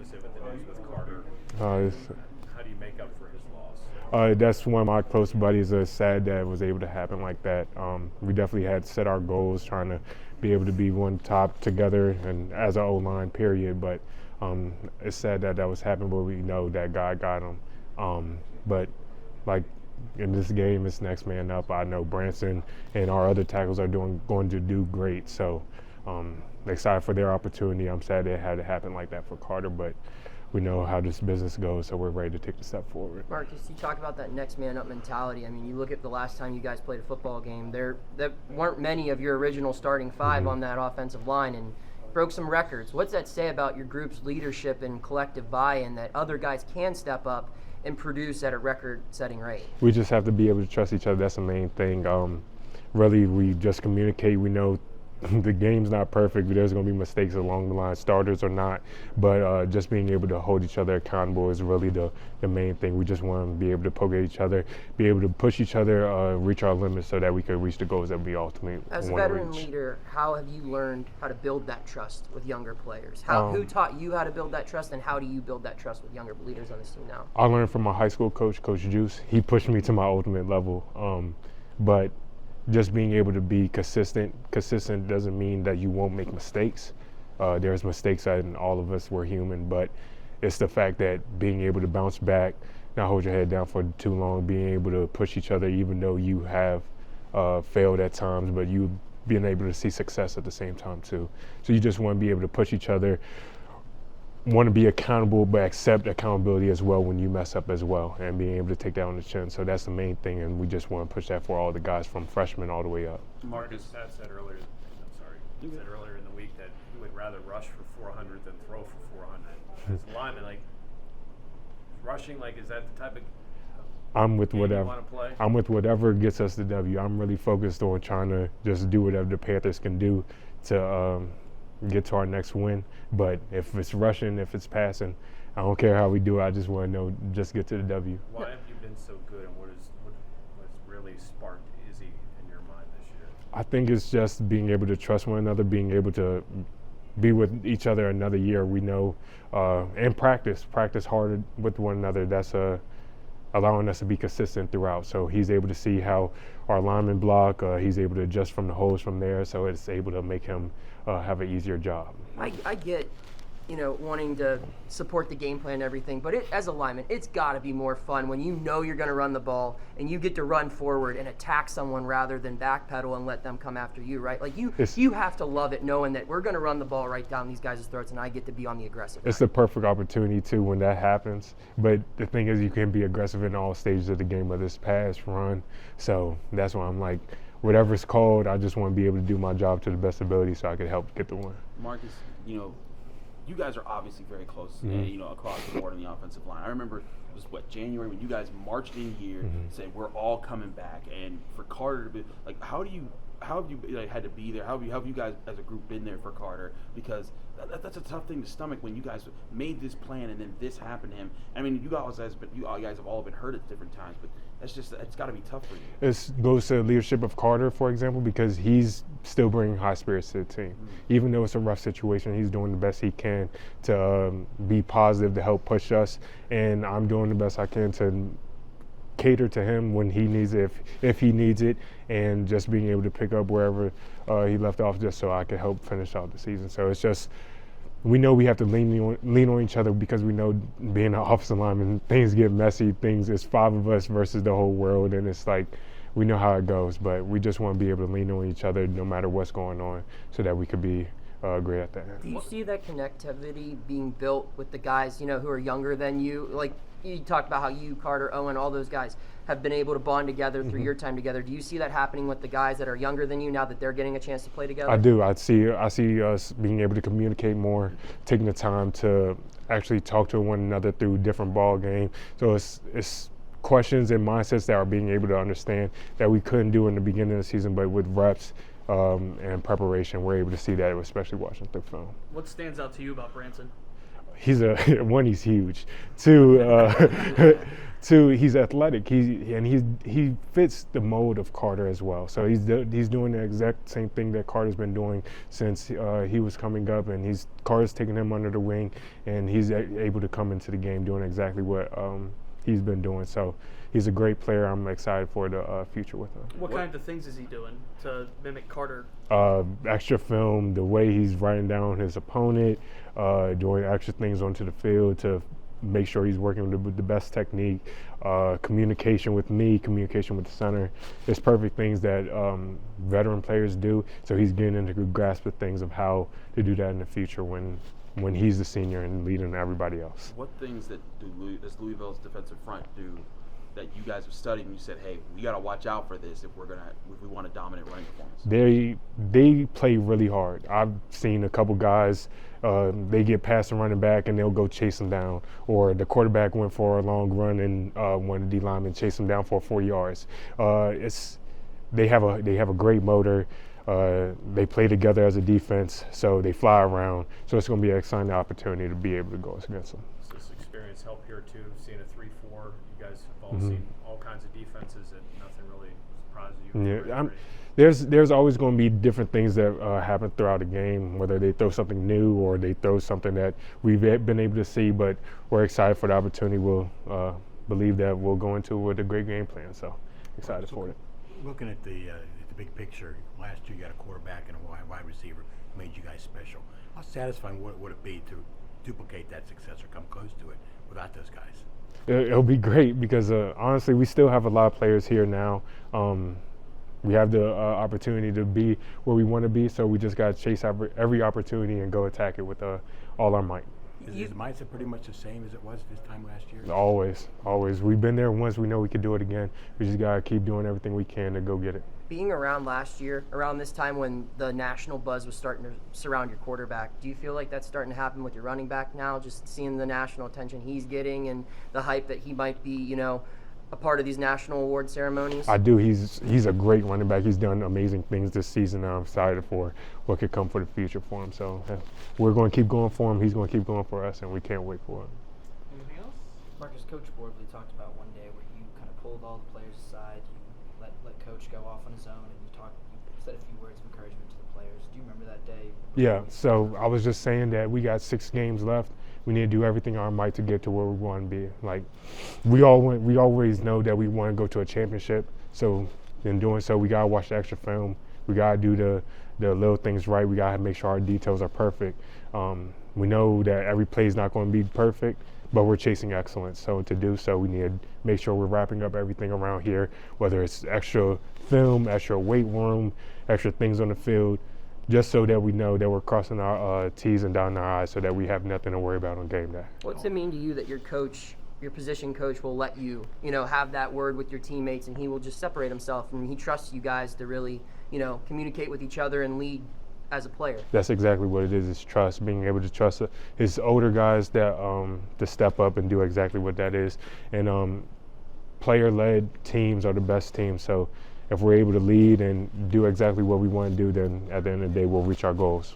obviously with the news with Carter. Uh, How do you make up for his loss? That's one of my close buddies. It's sad that it was able to happen like that. We definitely had set our goals, trying to be able to be one top together and as an O-line, period. But it's sad that that was happening, but we know that God got him. But like in this game, it's next man up. I know Branson and our other tackles are going to do great. So excited for their opportunity. I'm sad it had to happen like that for Carter, but we know how this business goes, so we're ready to take the step forward. Marcus, you talk about that next man up mentality. I mean, you look at the last time you guys played a football game, there weren't many of your original starting five on that offensive line and broke some records. What's that say about your group's leadership and collective buy-in that other guys can step up and produce at a record-setting rate? We just have to be able to trust each other. That's the main thing. Really, we just communicate. We know the game's not perfect. There's going to be mistakes along the line, starters or not. But just being able to hold each other accountable is really the main thing. We just want to be able to poke at each other, be able to push each other, reach our limits so that we can reach the goals that we ultimately want to reach. As a veteran leader, how have you learned how to build that trust with younger players? Who taught you how to build that trust, and how do you build that trust with younger leaders on this team now? I learned from my high school coach, Coach Juice. He pushed me to my ultimate level. But just being able to be consistent. Consistent doesn't mean that you won't make mistakes. There's mistakes, and all of us, we're human, but it's the fact that being able to bounce back, not hold your head down for too long, being able to push each other even though you have failed at times, but you being able to see success at the same time too. So you just want to be able to push each other, want to be accountable, but accept accountability as well when you mess up as well, and being able to take that on the chin. So that's the main thing, and we just want to push that for all the guys from freshmen all the way up. Marcus said earlier, in the week that he would rather rush for 400 than throw for 400. As a lineman, like rushing, like is that the type of I'm with game whatever. you want to play? I'm with whatever gets us the W. I'm really focused on trying to just do whatever the Panthers can do to get to our next win. But if it's rushing, if it's passing, I don't care how we do it. I just want to know, just get to the W. Why have you been so good, and what's really sparked Izzy in your mind this year? I think it's just being able to trust one another, being able to be with each other another year. We know, and practice harder with one another. That's allowing us to be consistent throughout. So he's able to see how our linemen block. He's able to adjust from the holes from there. So it's able to make him have an easier job. I get, wanting to support the game plan and everything, but as a lineman, it's got to be more fun when you know you're going to run the ball and you get to run forward and attack someone rather than backpedal and let them come after you, right? Like you have to love it knowing that we're going to run the ball right down these guys' throats and I get to be on the aggressive It's side. the perfect opportunity too when that happens. But the thing is, you can be aggressive in all stages of the game, whether it's pass, run. So that's why I'm like, whatever's called, I just want to be able to do my job to the best ability so I can help get the win. Marcus, you guys are obviously very close, across the board on the offensive line. I remember it was January when you guys marched in here, saying we're all coming back, and for Carter to be like, how have you had to be there? How have you guys as a group been there for Carter? Because that's a tough thing to stomach when you guys made this plan and then this happened to him. I mean, you guys have all been hurt at different times, but it's got to be tough for you. It goes to the leadership of Carter, for example, because he's still bringing high spirits to the team. Even though it's a rough situation, he's doing the best he can to be positive, to help push us, and I'm doing the best I can to cater to him when he needs it, if he needs it, and just being able to pick up wherever he left off just so I can help finish out the season. So it's just, we know we have to lean on each other because we know being an offensive lineman, things get messy. It's 5 of us versus the whole world, and it's like we know how it goes. But we just want to be able to lean on each other no matter what's going on, so that we could be great at that. Do you see that connectivity being built with the guys, who are younger than you? Like you talked about how you, Carter, Owen, all those guys have been able to bond together through your time together. Do you see that happening with the guys that are younger than you now that they're getting a chance to play together? I do. I see us being able to communicate more, taking the time to actually talk to one another through different ball games. So it's questions and mindsets that are being able to understand that we couldn't do in the beginning of the season, but with reps and preparation, we're able to see that, especially watching through film. What stands out to you about Branson? He's huge. Two, Two, he's athletic. He fits the mold of Carter as well. So he's doing the exact same thing that Carter's been doing since he was coming up, and Carter's taking him under the wing, and he's able to come into the game doing exactly what he's been doing. So he's a great player. I'm excited for the future with him. What kind of things is he doing to mimic Carter? Extra film, the way he's writing down his opponent, doing extra things onto the field to make sure he's working with the best technique, communication with me, communication with the center. It's perfect things that veteran players do. So he's getting into a good grasp of things of how to do that in the future when he's the senior and leading everybody else. What things does Louisville's defensive front do that you guys have studied and you said, hey, we got to watch out for this if we want a dominant running performance? They play really hard. I've seen a couple guys, they get past the running back and they'll go chase him down, or the quarterback went for a long run and one of the D linemen chased him down for 4 yards. They have a great motor. They play together as a defense, so they fly around. So it's going to be an exciting opportunity to be able to go against them. Does this experience help here too? Seeing a 3-4, you guys have all seen all kinds of defenses, and nothing really surprises you. Yeah, there's always going to be different things that happen throughout a game, whether they throw something new or they throw something that we've been able to see. But we're excited for the opportunity. We'll believe that we'll go into with a great game plan. So excited for it. Looking at the big picture, last year you got a quarterback and a wide receiver who made you guys special. How satisfying would it be to duplicate that success or come close to it without those guys? It'll be great because honestly, we still have a lot of players here now. We have the opportunity to be where we want to be, so we just got to chase every opportunity and go attack it with all our might. Is the mindset pretty much the same as it was this time last year? Always. We've been there once. We know we can do it again. We just got to keep doing everything we can to go get it. Being around last year, around this time when the national buzz was starting to surround your quarterback, do you feel like that's starting to happen with your running back now, just seeing the national attention he's getting and the hype that he might be, a part of these national award ceremonies? I do. He's a great running back. He's done amazing things this season. I'm excited for what could come for the future for him. So we're going to keep going for him. He's going to keep going for us, and we can't wait for him. Anything else? Marcus, Coach Boardley talked about one day where you kind of pulled all the players aside, you let Coach go off on his own, and you said a few words of encouragement to the players. Do you remember that day? Yeah, so I was just saying that we got 6 games left. We need to do everything our might to get to where we want to be. Like, we always know that we want to go to a championship. So in doing so, we gotta watch the extra film. We gotta do the little things right. We gotta make sure our details are perfect. We know that every play is not going to be perfect, but we're chasing excellence. So to do so, we need to make sure we're wrapping up everything around here, whether it's extra film, extra weight room, extra things on the field, just so that we know that we're crossing our T's and dotting our I's so that we have nothing to worry about on game day. What's it mean to you that your coach, your position coach, will let you, have that word with your teammates, and he will just separate himself and he trusts you guys to really, communicate with each other and lead as a player? That's exactly what it is. It's trust, being able to trust his older guys that to step up and do exactly what that is. And player-led teams are the best teams. So if we're able to lead and do exactly what we want to do, then at the end of the day, we'll reach our goals.